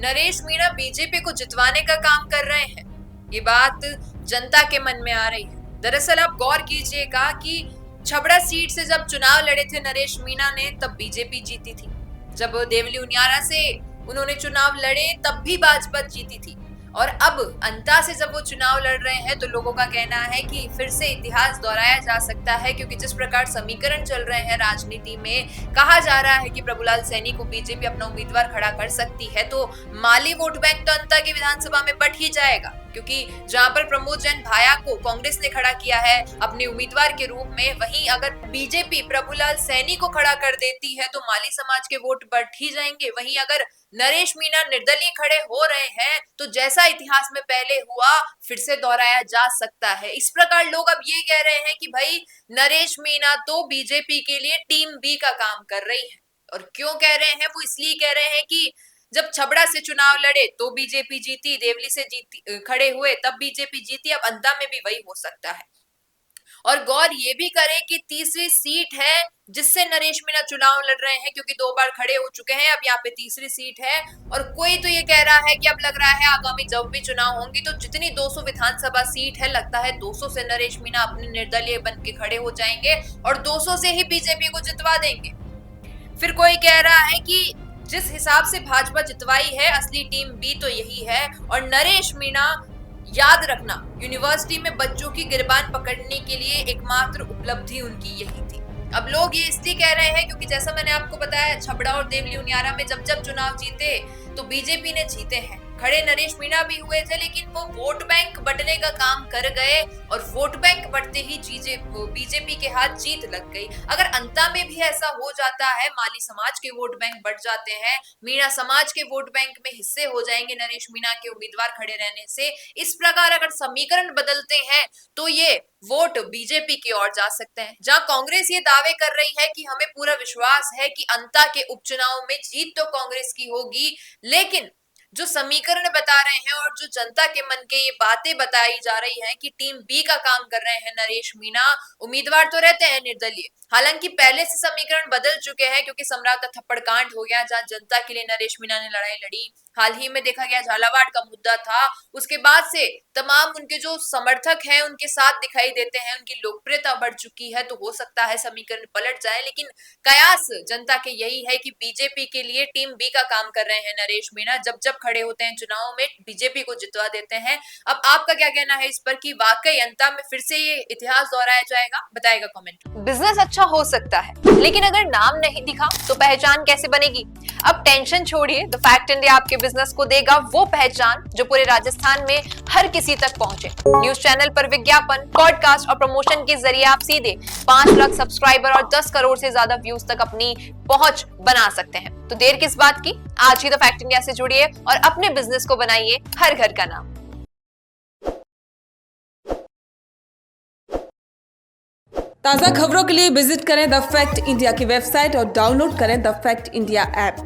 Naresh Meena BJP को जितवाने का काम कर रहे हैं। ये बात जनता के मन में आ रही है। दरअसल आप गौर कीजिएगा कि छबड़ा सीट से जब चुनाव लड़े थे नरेश मीणा ने, तब बीजेपी जीती थी। जब देवली उनियारा से उन्होंने चुनाव लड़े तब भी भाजपा जीती थी। और अब अंता से जब वो चुनाव लड़ रहे हैं तो लोगों का कहना है कि फिर से इतिहास दोहराया जा सकता है, क्योंकि जिस प्रकार समीकरण चल रहे हैं राजनीति में, कहा जा रहा है कि प्रभुलाल सैनी को बीजेपी अपना उम्मीदवार खड़ा कर सकती है, तो माली वोट बैंक तो अंता की विधानसभा में बट ही जाएगा। क्योंकि जहां पर प्रमोद जैन भाया को कांग्रेस ने खड़ा किया है अपने उम्मीदवार के रूप में, वहीं अगर बीजेपी प्रभुलाल सैनी को खड़ा कर देती है तो माली समाज के वोट बढ़ ही जाएंगे। वहीं अगर नरेश मीणा निर्दलीय खड़े हो रहे हैं तो जैसा इतिहास में पहले हुआ फिर से दोहराया जा सकता है। इस प्रकार लोग अब ये कह रहे हैं कि भाई नरेश मीणा तो बीजेपी के लिए टीम बी का काम कर रही है। और क्यों कह रहे हैं? वो इसलिए कह रहे हैं कि जब छबड़ा से चुनाव लड़े तो बीजेपी जीती, देवली से जीती खड़े हुए तब बीजेपी जीती, अब अंता में भी वही हो सकता है। और गौर ये भी करें कि तीसरी सीट है जिससे नरेश मीणा चुनाव लड़ रहे हैं, क्योंकि 2 बार खड़े हो चुके हैं, अब यहाँ पे तीसरी सीट है। और कोई तो ये कह रहा है कि अब लग रहा है आगामी जब भी चुनाव होंगे तो जितनी 200 विधानसभा सीट है, लगता है 200 से नरेश मीणा अपने निर्दलीय बन के खड़े हो जाएंगे और 200 से ही बीजेपी को जितवा देंगे। फिर कोई कह रहा है कि जिस हिसाब से भाजपा जितवाई है असली टीम बी तो यही है। और नरेश मीणा, याद रखना, यूनिवर्सिटी में बच्चों की गिरबान पकड़ने के लिए एकमात्र उपलब्धि उनकी यही थी। अब लोग ये इसलिए कह रहे हैं क्योंकि जैसा मैंने आपको बताया, छबड़ा और देवली उनियारा में जब जब चुनाव जीते तो बीजेपी ने जीते हैं। खड़े नरेश मीणा भी हुए थे, लेकिन वो वोट बैंक बटने का काम कर गए और वोट बैंक बटते ही बीजेपी के हाथ जीत लग गई। अगर अंता में भी ऐसा हो जाता है, माली समाज के वोट बैंक बढ़ जाते हैं, मीणा समाज के वोट बैंक में हिस्से हो जाएंगे नरेश मीणा के उम्मीदवार खड़े रहने से, इस प्रकार अगर समीकरण बदलते हैं तो ये वोट बीजेपी की ओर जा सकते हैं। जहां कांग्रेस ये दावे कर रही है कि हमें पूरा विश्वास है कि अंता के उपचुनाव में जीत तो कांग्रेस की होगी, लेकिन जो समीकरण बता रहे हैं और जो जनता के मन के ये बातें बताई जा रही हैं कि टीम बी का काम कर रहे हैं नरेश मीणा, उम्मीदवार तो रहते हैं निर्दलीय। हालांकि पहले से समीकरण बदल चुके हैं, क्योंकि सम्राट का थप्पड़ कांड हो गया जहां जनता के लिए नरेश मीणा ने लड़ाई लड़ी। हाल ही में देखा गया झालावाड़ का मुद्दा था, उसके बाद से तमाम उनके जो समर्थक हैं उनके साथ दिखाई देते हैं, उनकी लोकप्रियता बढ़ चुकी है। तो हो सकता है समीकरण पलट जाए, लेकिन कयास जनता के यही है कि बीजेपी के लिए टीम बी का काम कर रहे हैं नरेश मीणा। जब जब खड़े होते हैं चुनाव में बीजेपी को जितवा देते हैं। अब आपका क्या कहना है इस पर कि वाकई अंता में फिर से ये इतिहास दोहराया जाएगा? बताएगा कमेंट। बिजनेस अच्छा हो सकता है, लेकिन अगर नाम नहीं दिखा तो पहचान कैसे बनेगी? अब टेंशन छोड़िए, द फैक्ट इंडिया आपके बिजनेस को देगा वो पहचान जो पूरे राजस्थान में हर किसी तक पहुंचे। न्यूज चैनल पर विज्ञापन, पॉडकास्ट और प्रमोशन के जरिए आप सीधे 5 लाख सब्सक्राइबर और 10 करोड़ से ज्यादा व्यूज तक अपनी पहुंच बना सकते हैं। तो देर किस बात की, आज ही द फैक्ट इंडिया से जुड़िए और अपने बिजनेस को बनाइए हर घर का नाम। ताज़ा खबरों के लिए विजिट करें द फैक्ट इंडिया की वेबसाइट और डाउनलोड करें द फैक्ट इंडिया ऐप।